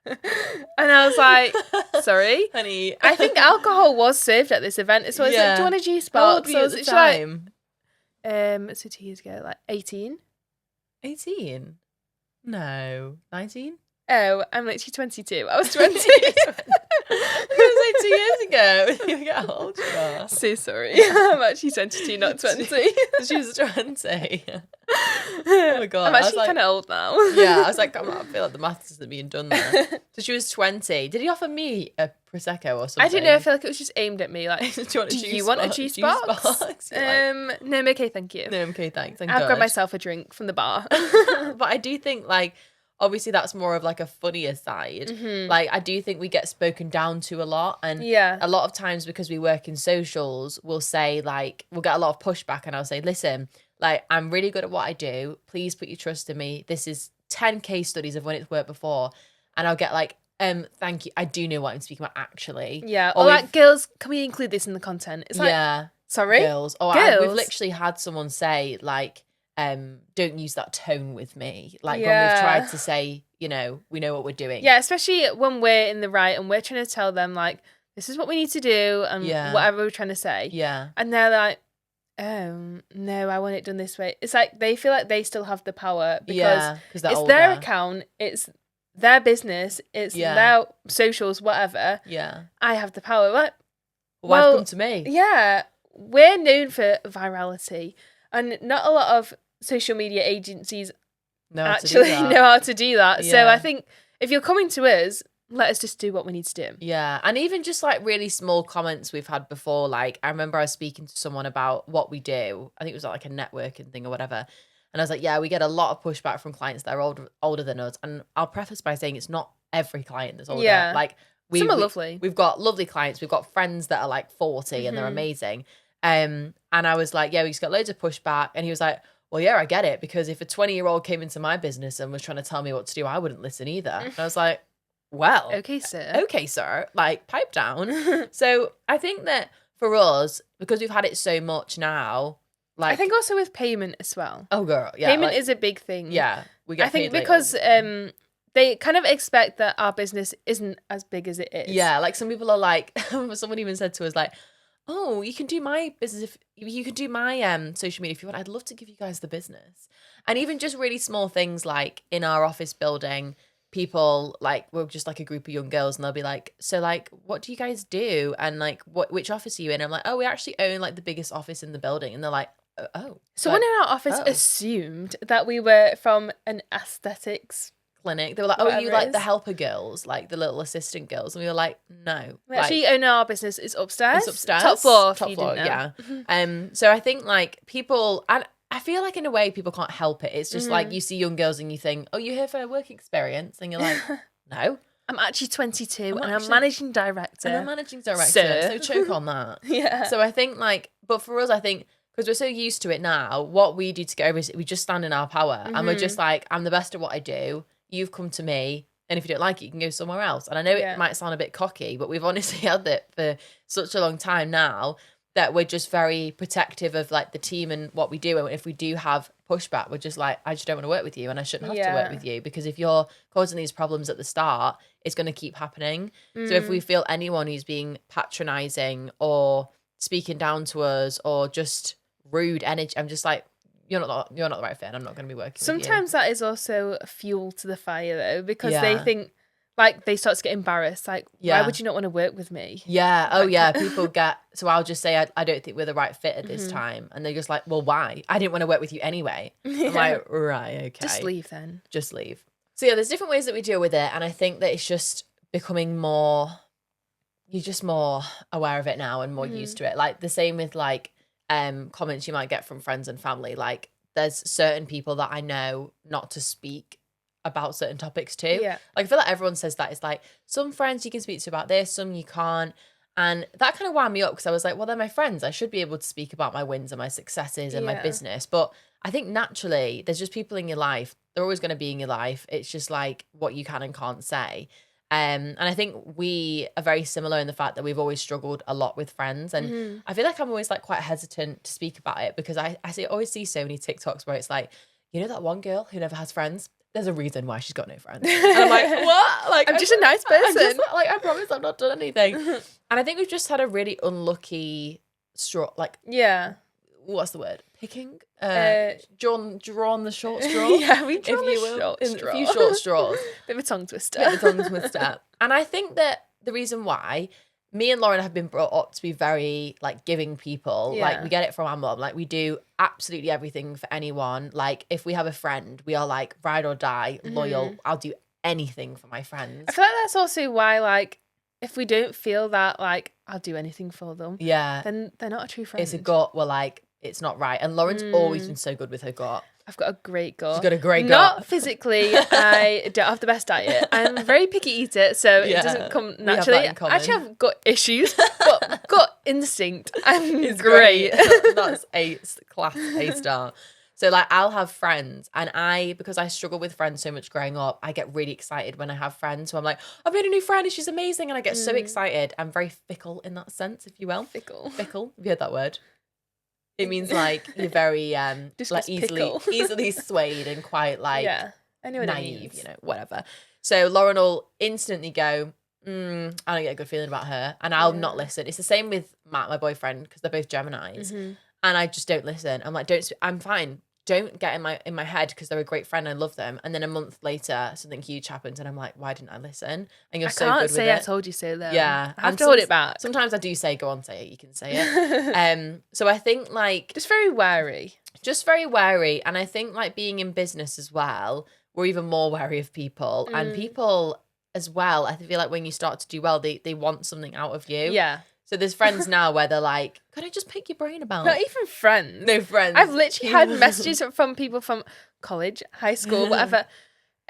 And I was like, sorry? Honey. I think alcohol was served at this event. So I was like, do you want a juice box? How old were you at the time? So 2 years ago, like 18. 18? No. 19? Oh, I'm literally 22. I was 20. It was like 2 years ago. You get how old you are. So sorry. I'm actually 22, not 20. She was 20. Oh my God. I'm actually kind of old now. Yeah, I was like, I feel like the maths isn't being done there. So she was 20. Did he offer me a Prosecco or something? I don't know. I feel like it was just aimed at me. Like, do you want a juice box? No, I'm okay, thank you. No, I'm okay, thanks. I'll grab myself a drink from the bar. But I do think, like, obviously that's more of like a funnier side. Like, I do think we get spoken down to a lot, and a lot of times because we work in socials, we'll say like, we'll get a lot of pushback, and I'll say, listen, like, I'm really good at what I do, please put your trust in me. This is 10 case studies of when it's worked before, and I'll get like, thank you, I do know what I'm speaking about actually. Or like, girls, can we include this in the content? It's like, sorry, girls. We've literally had someone say like, don't use that tone with me. Like, when we've tried to say, we know what we're doing. Yeah, especially when we're in the right and we're trying to tell them like, this is what we need to do and whatever we're trying to say. Yeah. And they're like, no, I want it done this way. It's like they feel like they still have the power because Yeah, 'cause they're it's older. their account, it's their business, it's their socials, whatever. Yeah. I have the power. Like, Why come to me? Yeah, we're known for virality, and not a lot of social media agencies actually know how to do that. Yeah. So I think if you're coming to us, let us just do what we need to do. Yeah. And even just like really small comments we've had before. Like I remember I was speaking to someone about what we do. I think it was like a networking thing or whatever. And I was like, yeah, we get a lot of pushback from clients that are older than us. And I'll preface by saying it's not every client that's older. Yeah. Like some are lovely. We've got lovely clients. We've got friends that are like 40 and they're amazing. And I was like, yeah, we just got loads of pushback. And he was like, well, yeah, I get it. Because if a 20-year-old came into my business and was trying to tell me what to do, I wouldn't listen either. And I was like, well, okay, sir. Like, pipe down. So I think that for us, because we've had it so much now, like I think also with payment as well. Oh, girl, yeah, payment is a big thing. Yeah, we get. I think paid because they kind of expect that our business isn't as big as it is. Yeah, like some people are like, someone even said to us like, oh, you can do my business if you can do my social media if you want. I'd love to give you guys the business. And even just really small things like in our office building, people like we're just like a group of young girls and they'll be like, so like what do you guys do and like which office are you in? And I'm like, oh, we actually own like the biggest office in the building. And they're like, oh. Someone in our office assumed that we were from an aesthetics clinic. They were like, oh, you like the helper girls, like the little assistant girls. And we were like, no. We actually own our business. It's upstairs. It's upstairs. Top floor. Top floor, yeah. So I think like people, and I feel like in a way people can't help it. It's just like you see young girls and you think, oh, you're here for a work experience. And you're like, no. I'm actually 22 and I'm managing director. And I'm managing director. So choke on that. Yeah. So I think like, but for us, I think, because we're so used to it now, what we do to get over is we just stand in our power. And we're just like, I'm the best at what I do. You've come to me. And if you don't like it, you can go somewhere else. And I know it might sound a bit cocky, but we've honestly had it for such a long time now that we're just very protective of like the team and what we do. And if we do have pushback, we're just like, I just don't want to work with you and I shouldn't have to work with you, because if you're causing these problems at the start, it's going to keep happening. So if we feel anyone who's being patronizing or speaking down to us or just rude energy, I'm just like, you're not the right fit. I'm not going to be working Sometimes that is also fuel to the fire though, because they think, like, they start to get embarrassed. Like, why would you not want to work with me? Yeah. Oh, yeah. People get... So I'll just say, I don't think we're the right fit at this time. And they're just like, well, why? I didn't want to work with you anyway. I'm like, right, okay. Just leave then. Just leave. So, yeah, there's different ways that we deal with it. And I think that it's just becoming more... You're just more aware of it now and more used to it. Like, the same with, like, comments you might get from friends and family. Like, there's certain people that I know not to speak about certain topics too. Yeah. Like I feel like everyone says that. It's like some friends you can speak to about this, some you can't. And that kind of wound me up because I was like, well, they're my friends. I should be able to speak about my wins and my successes and my business. But I think naturally there's just people in your life. They're always going to be in your life. It's just like what you can and can't say. And I think we are very similar in the fact that we've always struggled a lot with friends. And I feel like I'm always like quite hesitant to speak about it because I always see so many TikToks where it's like, you know that one girl who never has friends? There's a reason why she's got no friends. And I'm like, what? Like, I'm just a nice person. I promise I've not done anything. And I think we've just had a really unlucky straw. Like, what's the word? Picking? Drawn the short straw. Yeah, we've drawn a few short straws. Bit of a tongue twister. And I think that the reason why me and Lauren have been brought up to be very like giving people. Like we get it from our mum. Like we do absolutely everything for anyone. Like if we have a friend, we are like ride or die, loyal. I'll do anything for my friends. I feel like that's also why like if we don't feel that like I'll do anything for them, then they're not a true friend. It's a gut. We're like, it's not right. And Lauren's always been so good with her gut. I've got a great gut. She's got a great gut. Not physically. I don't have the best diet. I'm a very picky eater, so it doesn't come naturally. I actually have gut issues, but gut instinct, I'm great. That's a class A star. So like I'll have friends and because I struggle with friends so much growing up, I get really excited when I have friends. So I'm like, I've made a new friend and she's amazing. And I get so excited. I'm very fickle in that sense, if you will. Fickle. Have you heard that word? It means like you're very like easily swayed and quite like naive, you know, whatever. So Lauren will instantly go, I don't get a good feeling about her, and I'll not listen. It's the same with Matt, my boyfriend, because they're both Geminis. and I just don't listen. I'm like, I'm fine. Don't get in my head because they're a great friend. I love them. And then a month later, something huge happens, and I'm like, why didn't I listen? And you're so good with it. I can't say I told you so though. Yeah, I have to hold it back. Sometimes I do say, go on, say it. You can say it. So I think like just very wary. And I think like being in business as well, we're even more wary of people and people as well. I feel like when you start to do well, they want something out of you. Yeah. So there's friends now where they're like, could I just pick your brain about? Not even friends. No friends. I've literally had messages from people from college, high school, whatever.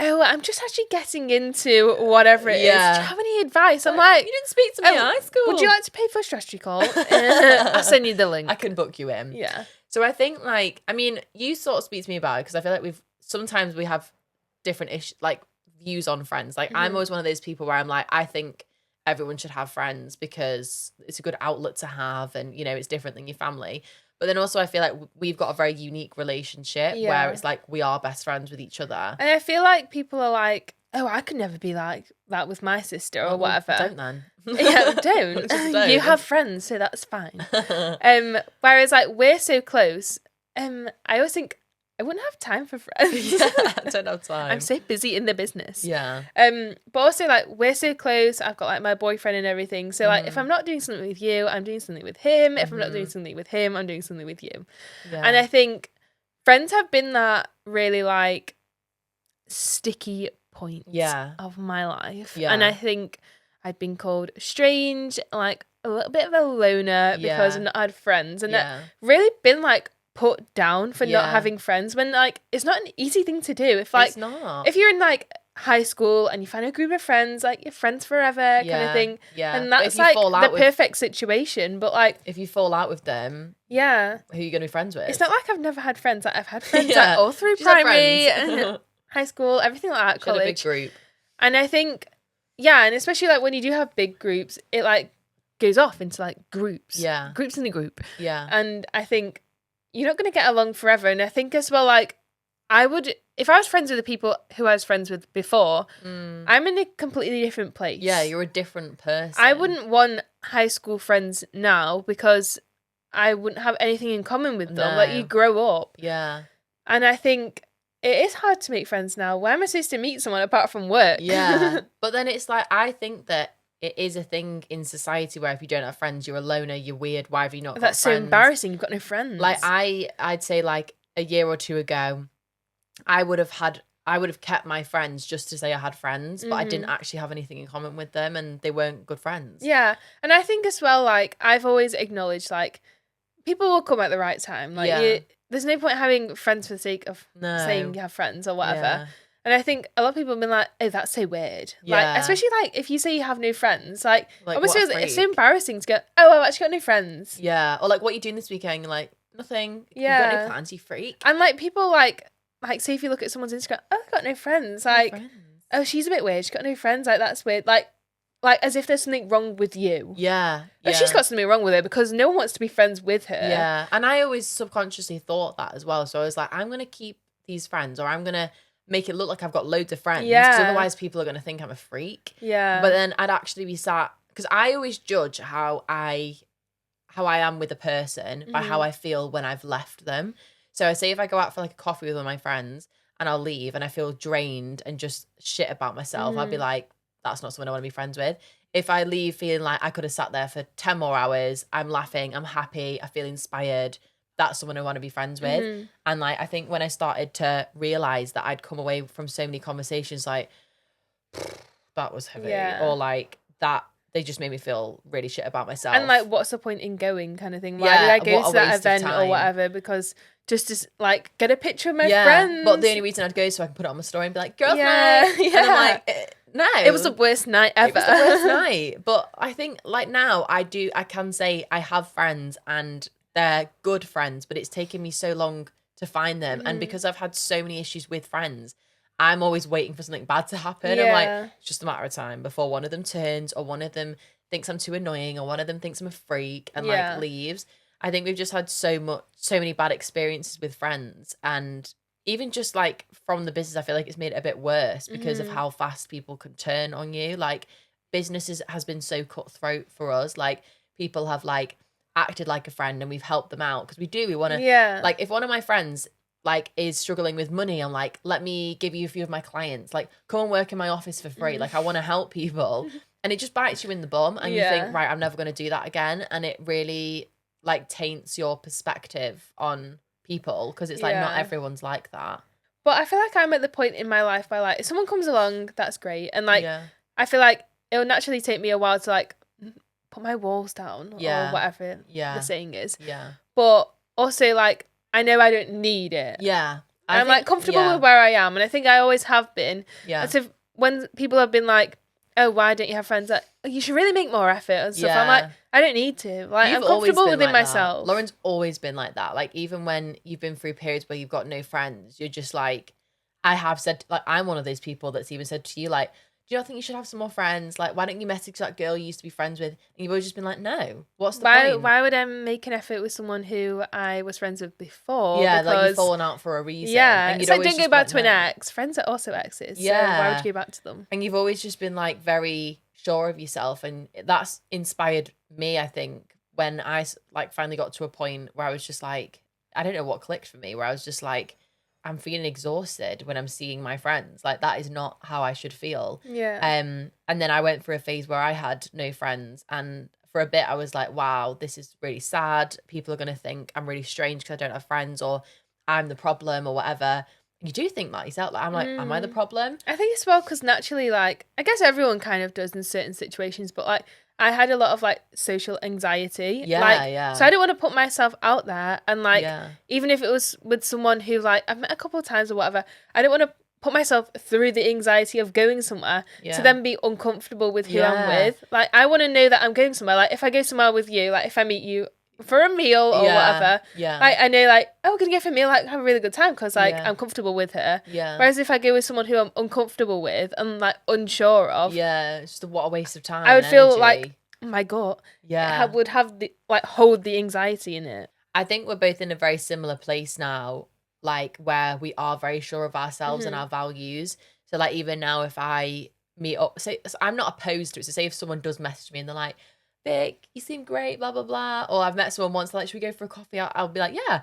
Oh, I'm just actually getting into whatever it is. Do you have any advice? I'm like, you didn't speak to me in high school. Would you like to pay for a strategy call? I'll send you the link. I can book you in. Yeah. So I think like, I mean, you sort of speak to me about it because I feel like sometimes we have different like views on friends. Like I'm always one of those people where I'm like, I think everyone should have friends because it's a good outlet to have, and you know it's different than your family. But then also I feel like we've got a very unique relationship where it's like we are best friends with each other. And I feel like people are like, oh, I could never be like that with my sister or whatever. Don't then. Yeah, don't. Don't. You have friends, so that's fine. Whereas like we're so close, I always think I wouldn't have time for friends. Yeah, I don't have time. I'm so busy in the business. Yeah. But also like we're so close. I've got like my boyfriend and everything. So like if I'm not doing something with you, I'm doing something with him. If I'm not doing something with him, I'm doing something with you. Yeah. And I think friends have been that really like sticky point of my life. Yeah. And I think I've been called strange, like a little bit of a loner because I've not had friends. And that really been like put down for not having friends when like it's not an easy thing to do. If like it's not. If you're in like high school and you find a group of friends, like you're friends forever kind of thing. Yeah. And that's like the perfect situation. But like if you fall out with them, who are you gonna be friends with? It's not like I've never had friends. Like I've had friends like, all through primary and high school, everything like that, college. Had a big group. And I think and especially like when you do have big groups, it like goes off into like groups. Yeah. Groups in a group. Yeah. And I think you're not going to get along forever. And I think as well, like, if I was friends with the people who I was friends with before, I'm in a completely different place. Yeah, you're a different person. I wouldn't want high school friends now because I wouldn't have anything in common with them. No. Like, you grow up. Yeah. And I think it is hard to make friends now. Where am I supposed to meet someone apart from work? Yeah. But then it's like, I think that it is a thing in society where if you don't have friends, you're a loner, you're weird. Why have you not got friends? That's so embarrassing. You've got no friends. Like I'd say like a year or two ago, I would have kept my friends just to say I had friends, but I didn't actually have anything in common with them and they weren't good friends. Yeah. And I think as well, like I've always acknowledged like people will come at the right time. Like there's no point having friends for the sake of saying you have friends or whatever. Yeah. And I think a lot of people have been like, oh, that's so weird. Yeah. Like, especially like if you say you have no friends, like almost feels like it's so embarrassing to go, oh, I've actually got no friends. Yeah. Or like, what are you doing this weekend? You're like, nothing. Yeah. You've got no plans, you freak. And like people like say if you look at someone's Instagram, oh, I've got no friends. Like, no friends. Oh, she's a bit weird. She's got no friends. Like, that's weird. Like as if there's something wrong with you. Yeah. But she's got something wrong with her because no one wants to be friends with her. Yeah. And I always subconsciously thought that as well. So I was like, I'm going to keep these friends, or I'm going to make it look like I've got loads of friends. Yeah. Because otherwise people are going to think I'm a freak. Yeah. But then I'd actually be sat, because I always judge how I am with a person by how I feel when I've left them. So I say if I go out for like a coffee with one of my friends and I'll leave and I feel drained and just shit about myself, I'll be like, that's not someone I want to be friends with. If I leave feeling like I could have sat there for 10 more hours, I'm laughing, I'm happy, I feel inspired, that's someone I want to be friends with. And like, I think when I started to realize that I'd come away from so many conversations like, that was heavy, or like that, they just made me feel really shit about myself. And like, what's the point in going kind of thing? Why did I go to that event or whatever? Because just to like get a picture of my friends. But the only reason I'd go is so I can put it on my story and be like, girls' night. And I'm like, no. It was the worst night ever. It was the worst night. But I think like now I can say I have friends and they're good friends, but it's taken me so long to find them. And because I've had so many issues with friends, I'm always waiting for something bad to happen. I'm like, it's just a matter of time before one of them turns, or one of them thinks I'm too annoying, or one of them thinks I'm a freak and like leaves. I think we've just had so many bad experiences with friends, and even just like from the business, I feel like it's made it a bit worse because of how fast people can turn on you. Like businesses has been so cutthroat for us. Like people have like acted like a friend and we've helped them out because we want to. Yeah. Like if one of my friends like is struggling with money, I'm like, let me give you a few of my clients, like come and work in my office for free. Like I want to help people. And it just bites you in the bum and you think, right, I'm never going to do that again. And it really like taints your perspective on people because it's like not everyone's like that. But I feel like I'm at the point in my life where like if someone comes along, that's great. And like I feel like it will naturally take me a while to like put my walls down or whatever the saying is. Yeah. But also like I know I don't need it. Yeah. I'm like comfortable with where I am, and I think I always have been. Yeah. And so when people have been like, "Oh, why don't you have friends?" Like, you should really make more effort and stuff. I'm like, I don't need to. Like, I'm comfortable within myself. Lauren's always been like that. Like, even when you've been through periods where you've got no friends, you're just like, I have said, like, I'm one of those people that's even said to you, like, do you not think you should have some more friends? Like, why don't you message that girl you used to be friends with? And you've always just been like, no. What's the point? Why would I make an effort with someone who I was friends with before? Yeah, because, like you've fallen out for a reason. Yeah, and it's like, don't go back to an ex. Friends are also exes. Yeah. So why would you go back to them? And you've always just been like very sure of yourself. And that's inspired me, I think, when I like finally got to a point where I was just like, I don't know what clicked for me, where I was just like, I'm feeling exhausted when I'm seeing my friends. Like, that is not how I should feel. Yeah. And then I went through a phase where I had no friends. And for a bit, I was like, wow, this is really sad. People are going to think I'm really strange because I don't have friends or I'm the problem or whatever. You do think that yourself. Like, I'm like, am I the problem? I think as well because naturally, like, I guess everyone kind of does in certain situations, but like, I had a lot of like social anxiety. Yeah. So I didn't want to put myself out there. And like, even if it was with someone who like I've met a couple of times or whatever, I didn't want to put myself through the anxiety of going somewhere to then be uncomfortable with who I'm with. Like, I want to know that I'm going somewhere. Like, if I go somewhere with you, like if I meet you for a meal or whatever, like I know like, oh, we're gonna go for a meal, like have a really good time because like I'm comfortable with her. Whereas if I go with someone who I'm uncomfortable with and like unsure of, it's just what a waste of time. I would feel like, oh my god, I would have the like hold the anxiety in it. I think we're both in a very similar place now, like where we are very sure of ourselves and our values. So like even now, if I meet up, so I'm not opposed to it. So say if someone does message me and they're like, Vic, you seem great, blah, blah, blah. Or I've met someone once, like, should we go for a coffee? I'll be like, yeah.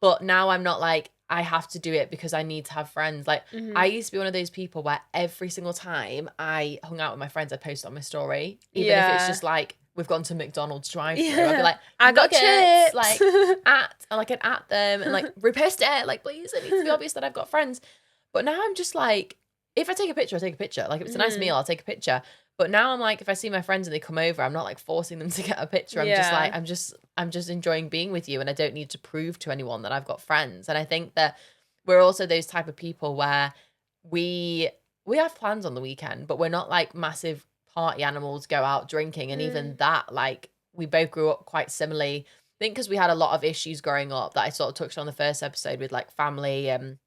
But now I'm not like, I have to do it because I need to have friends. Like, I used to be one of those people where every single time I hung out with my friends, I'd post it on my story. Even if it's just like, we've gone to McDonald's drive-thru. I'd be like, I got chips. Like, I'd at them and like, repost it. Like, please, it needs to be obvious that I've got friends. But now I'm just like, if I take a picture, I take a picture. Like, if it's a nice meal, I'll take a picture. But now I'm like, if I see my friends and they come over, I'm not like forcing them to get a picture. I'm just like, I'm just enjoying being with you, and I don't need to prove to anyone that I've got friends. And I think that we're also those type of people where we have plans on the weekend, but we're not like massive party animals, go out drinking. And even that, like, we both grew up quite similarly. I think because we had a lot of issues growing up that I sort of touched on the first episode with like family and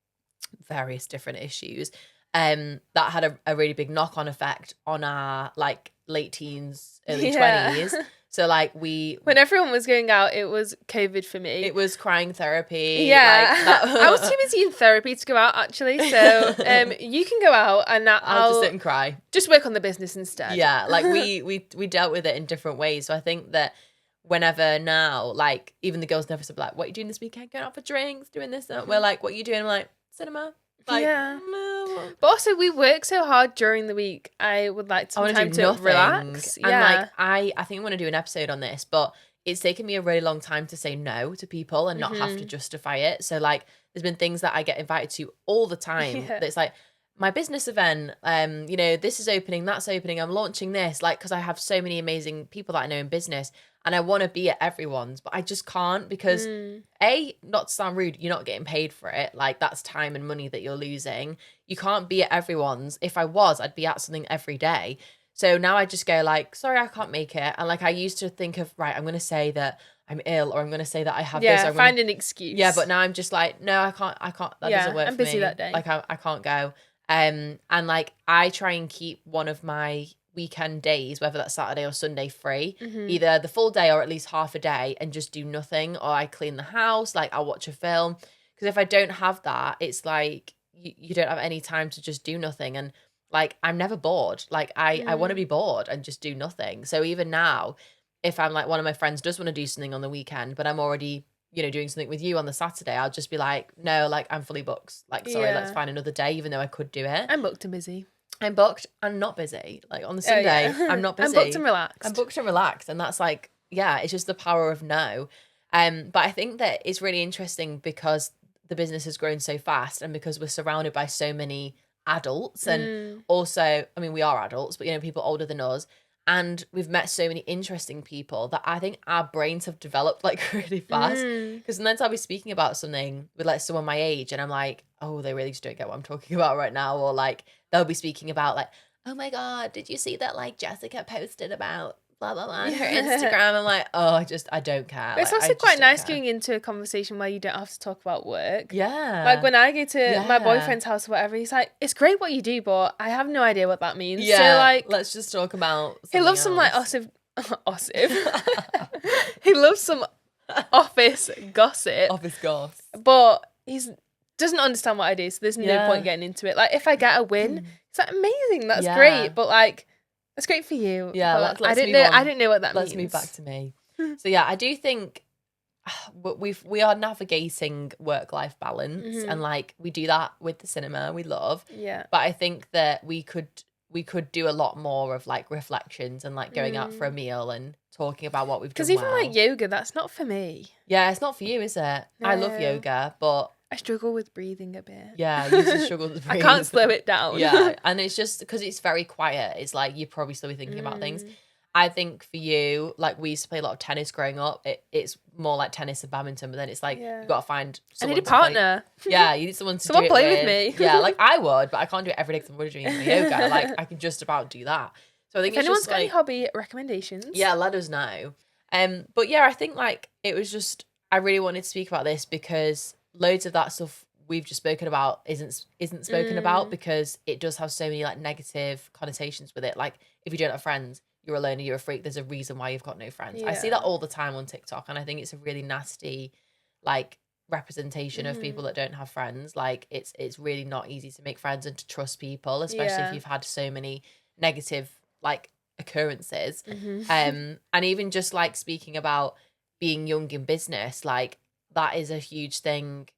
various different issues. That had a really big knock-on effect on our like late teens, early 20s. So like when everyone was going out, it was COVID for me. It was crying therapy. Yeah, like I was too busy in therapy to go out actually. So you can go out and I'll just sit and cry. Just work on the business instead. Yeah, like we dealt with it in different ways. So I think that whenever now, like even the girls never said like, "What are you doing this weekend? Going out for drinks, doing this?" And we're like, "What are you doing?" I'm like, "Cinema." Like, no. But also we work so hard during the week. I would like some time to relax. And like I think I want to do an episode on this, but it's taken me a really long time to say no to people and not have to justify it. So like there's been things that I get invited to all the time that it's like my business event, you know, this is opening, that's opening, I'm launching this, like, because I have so many amazing people that I know in business and I want to be at everyone's, but I just can't because not to sound rude, you're not getting paid for it. Like, that's time and money that you're losing. You can't be at everyone's. If I was, I'd be at something every day. So now I just go like, sorry, I can't make it. And like, I used to think of, right, I'm going to say that I'm ill or I'm going to say that I have this. Yeah, find an excuse. Yeah, but now I'm just like, no, I can't, that doesn't work for me. I'm busy that day. Like, I can't go. And like, I try and keep one of my weekend days, whether that's Saturday or Sunday, free, either the full day or at least half a day, and just do nothing. Or I clean the house, like I'll watch a film. Because if I don't have that, it's like you don't have any time to just do nothing. And like, I'm never bored. Like I want to be bored and just do nothing. So even now, if I'm like, one of my friends does want to do something on the weekend, but I'm already, you know, doing something with you on the Saturday, I'll just be like, no, like I'm fully booked. Like, sorry, let's find another day, even though I could do it. I'm booked and busy. I'm booked and not busy. Like on the Sunday, I'm not busy. I'm booked and relaxed. I'm booked and relaxed. And that's like, yeah, it's just the power of no. But I think that it's really interesting because the business has grown so fast and because we're surrounded by so many adults and also, I mean, we are adults, but, you know, people older than us. And we've met so many interesting people that I think our brains have developed like really fast. Because sometimes I'll be speaking about something with like someone my age and I'm like, oh, they really just don't get what I'm talking about right now. Or like they'll be speaking about like, oh my God, did you see that like Jessica posted about blah, blah, blah on her Instagram? I'm like, oh, I don't care. But it's like, also quite nice going into a conversation where you don't have to talk about work. Yeah. Like when I go to my boyfriend's house or whatever, he's like, it's great what you do, but I have no idea what that means. Yeah. So like, let's just talk about he loves some like he loves some office gossip. Office gossip. But he's doesn't understand what I do, so there's no point getting into it. Like if I get a win, it's like amazing, that's great. But like it's great for you. Yeah, let's I don't know what that means. Let's move back to me. So yeah, I do think we are navigating work-life balance and like we do that with the cinema we love. Yeah. But I think that we could do a lot more of like reflections and like going out for a meal and talking about what we've done. Because even like yoga, that's not for me. Yeah, it's not for you, is it? No. I love yoga, but I struggle with breathing a bit. Yeah, you just struggle with breathing. I can't slow it down. Yeah, and it's just because it's very quiet. It's like you're probably still be thinking about things. I think for you, like we used to play a lot of tennis growing up. It's more like tennis and badminton, but then it's like you've got to find someone. I need a partner. Yeah, you need someone to someone do it play with me. Yeah, like I would, but I can't do it every day because I'm already doing yoga. Like I can just about do that. So I think if it's anyone's just got any hobby recommendations, yeah, let us know. But yeah, I think like it was just I really wanted to speak about this because loads of that stuff we've just spoken about isn't spoken about because it does have so many like negative connotations with it. Like if you don't have friends, you're alone or you're a freak. There's a reason why you've got no friends. I see that all the time on TikTok, and I think it's a really nasty like representation of people that don't have friends. Like it's really not easy to make friends and to trust people, especially if you've had so many negative like occurrences. And even just like speaking about being young in business, like that is a huge thing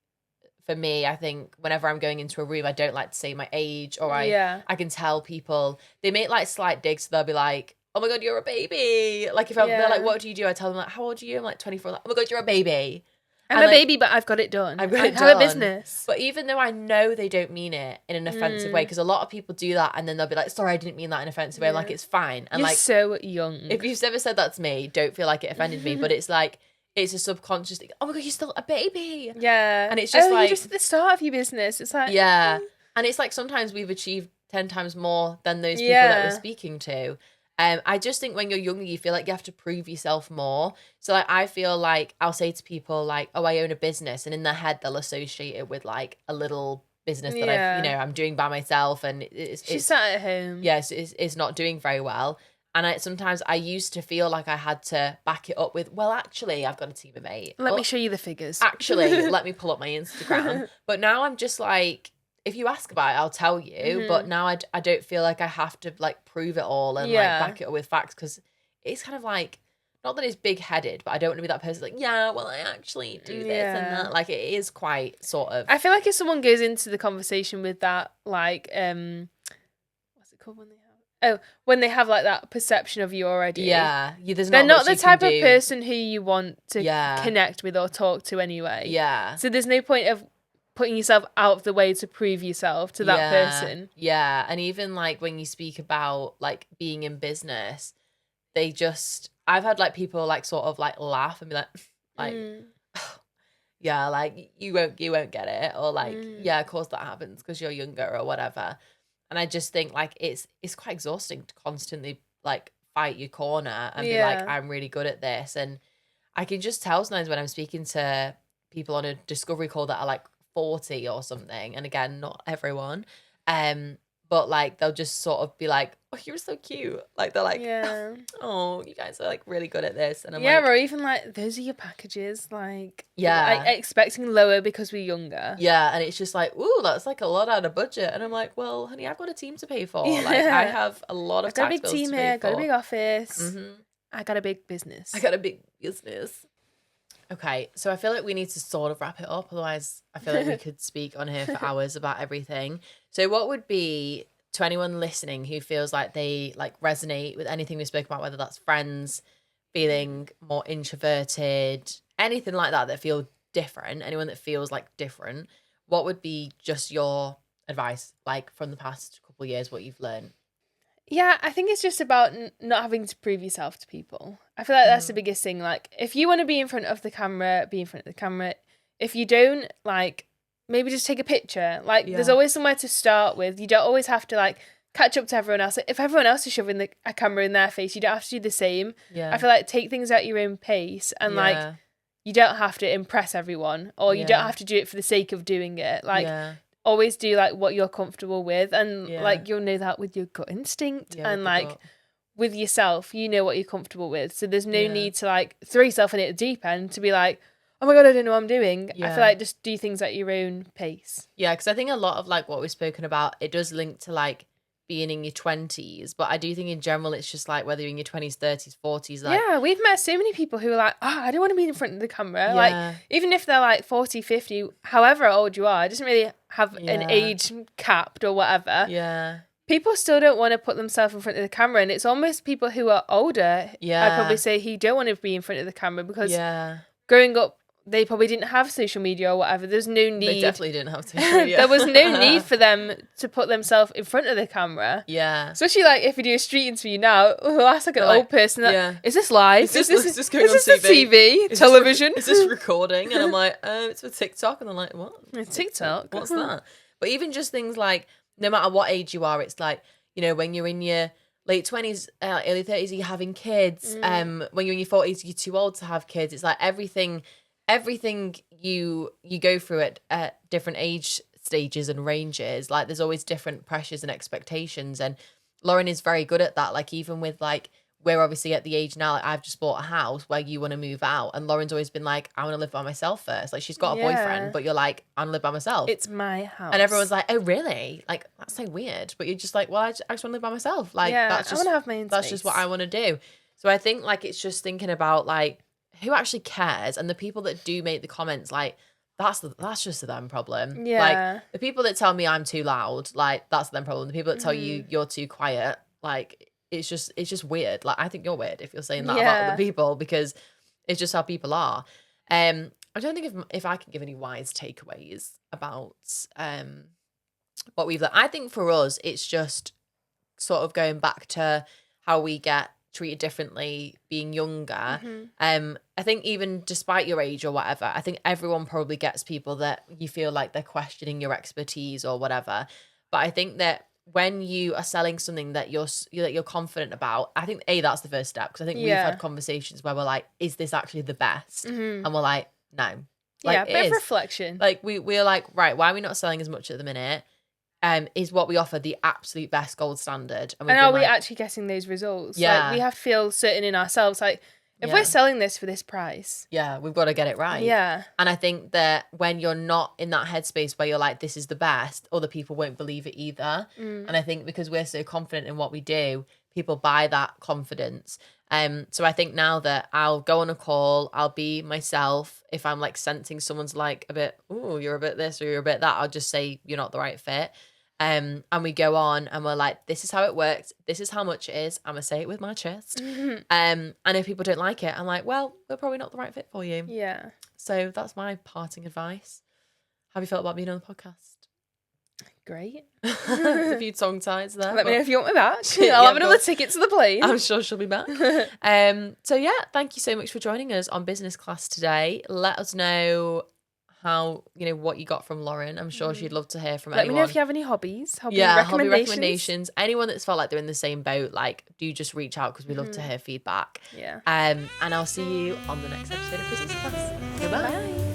for me. I think whenever I'm going into a room, I don't like to say my age, or I can tell people, they make like slight digs, so they'll be like, oh my God, you're a baby. Like if they're like, what do you do? I tell them like, how old are you? I'm like 24. Like, oh my God, you're a baby. I'm a baby, but I've got it done. I have a business. But even though I know they don't mean it in an offensive way, because a lot of people do that and then they'll be like, sorry, I didn't mean that in an offensive way. I'm like, it's fine. And you're like, so young. If you've ever said that to me, don't feel like it offended me. But it's like, it's a subconscious thing. Oh my God, you're still a baby. Yeah. And it's just like, you're just at the start of your business. It's like, yeah. And it's like sometimes we've achieved 10 times more than those people that we're speaking to. I just think when you're younger, you feel like you have to prove yourself more. So like, I feel like I'll say to people like, oh, I own a business. And in their head, they'll associate it with like a little business that I'm doing by myself. And she's sat at home. Yes, it's not doing very well. And sometimes I used to feel like I had to back it up with, well, actually, I've got a team of 8. Let me show you the figures. Actually, let me pull up my Instagram. But now I'm just like, if you ask about it, I'll tell you. But now I don't feel like I have to like prove it all and like back it up with facts, because it's kind of like, not that it's big-headed, but I don't want to be that person like, yeah, well, I actually do this and that. Like, it is quite sort of... I feel like if someone goes into the conversation with that, like, what's it called when they have... Oh, when they have like that perception of you already. Yeah. They're not the type of person who you want to connect with or talk to anyway. Yeah. So there's no point of putting yourself out of the way to prove yourself to that person. Yeah. And even like when you speak about like being in business, they just... I've had like people like sort of like laugh and be like, yeah, like you won't get it, or like, yeah, of course that happens because you're younger or whatever. And I just think like it's quite exhausting to constantly like fight your corner and be like, I'm really good at this. And I can just tell sometimes when I'm speaking to people on a discovery call that are like 40 or something, and again, not everyone, but like they'll just sort of be like, oh, you're so cute. Like they're like, oh, you guys are like really good at this. And I'm like, or even like, those are your packages. Like, like expecting lower because we're younger. Yeah, and it's just like, ooh, that's like a lot out of budget. And I'm like, well, honey, I've got a team to pay for. Like I have a lot of tax bills to pay for. Got a big team here, got a big office. I got a big business. I got a big business. Okay, so I feel like we need to sort of wrap it up. Otherwise, I feel like we could speak on here for hours about everything. So what would be, to anyone listening who feels like they like resonate with anything we spoke about, whether that's friends, feeling more introverted, anything like that feel different, anyone that feels like different, what would be just your advice, like from the past couple of years, what you've learned? Yeah, I think it's just about not having to prove yourself to people. I feel like that's the biggest thing. Like, if you want to be in front of the camera, be in front of the camera. If you don't, like, maybe just take a picture. Like, there's always somewhere to start with. You don't always have to, like, catch up to everyone else. If everyone else is shoving a camera in their face, you don't have to do the same. I feel like take things at your own pace and, like, you don't have to impress everyone or you don't have to do it for the sake of doing it. Like, always do like what you're comfortable with, and like you'll know that with your gut instinct and like with yourself, you know what you're comfortable with. So there's no need to like throw yourself in at the deep end to be like, oh my god, I don't know what I'm doing. I feel like just do things at your own pace. Yeah, because I think a lot of like what we've spoken about, it does link to like being in your 20s, but I do think in general it's just like whether you're in your 20s, 30s, 40s, like we've met so many people who are like, oh, I don't want to be in front of the camera, like even if they're like 40, 50, however old you are, it doesn't really have an age capped or whatever. People still don't want to put themselves in front of the camera, and it's almost people who are older, I'd probably say, who don't want to be in front of the camera because growing up they probably didn't have social media or whatever. There's no need. They definitely didn't have social media. There was no need for them to put themselves in front of the camera. Especially like if you do a street interview now, that's like an old person. That, is this live? Is this going on TV? Television? Is this recording? And I'm like, it's for TikTok. And I'm like, what? It's TikTok? What's that? But even just things like, no matter what age you are, it's like, you know, when you're in your late 20s, early 30s, you're having kids. When you're in your 40s, you're too old to have kids. It's like everything you go through at different age stages and ranges, like there's always different pressures and expectations, and Lauren is very good at that. Like even with like, we're obviously at the age now, like I've just bought a house where you want to move out, and Lauren's always been like, I want to live by myself first. Like she's got a boyfriend, but you're like, I want to live by myself. It's my house. And everyone's like, oh really? Like that's so weird. But you're just like, well, I just want to live by myself. Like that's just, I want to have my own that's space. just what I want to do. So I think like it's just thinking about like who actually cares, and the people that do make the comments, like that's just a them problem. Like the people that tell me I'm too loud, like that's them problem. The people that tell you you're too quiet, like it's just weird. Like I think you're weird if you're saying that about other people, because it's just how people are. I don't think if I can give any wise takeaways about what we've learned. I think for us it's just sort of going back to how we get treated differently being younger. I think even despite your age or whatever, I think everyone probably gets people that you feel like they're questioning your expertise or whatever. But I think that when you are selling something that you're confident about, I think that's the first step, because I think we've had conversations where we're like, is this actually the best? And we're like, no. Like, bit of reflection. Like we're like, right, why are we not selling as much at the minute? Is what we offer the absolute best gold standard? And are we actually getting those results? Like, we have to feel certain in ourselves. Like, if we're selling this for this price, we've got to get it right. And I think that when you're not in that headspace where you're like, this is the best, other people won't believe it either. And I think because we're so confident in what we do, people buy that confidence. So I think now that I'll go on a call, I'll be myself. If I'm like sensing someone's like a bit, oh, you're a bit this or you're a bit that, I'll just say you're not the right fit. And we go on and we're like, this is how it works. This is how much it is. I'm going to say it with my chest. And if people don't like it, I'm like, well, we're probably not the right fit for you. So that's my parting advice. How have you felt about being on the podcast? Great. A few tongue ties there. Let me know if you want me back. I'll have another ticket to the plane. I'm sure she'll be back. So yeah, thank you so much for joining us on Business Class today. Let us know how, what you got from Lauren. I'm sure she'd love to hear from anyone. Let me know if you have any hobby recommendations. Anyone that's felt like they're in the same boat, like, do just reach out, because we love to hear feedback. And I'll see you on the next episode of Business Class. Goodbye. Bye.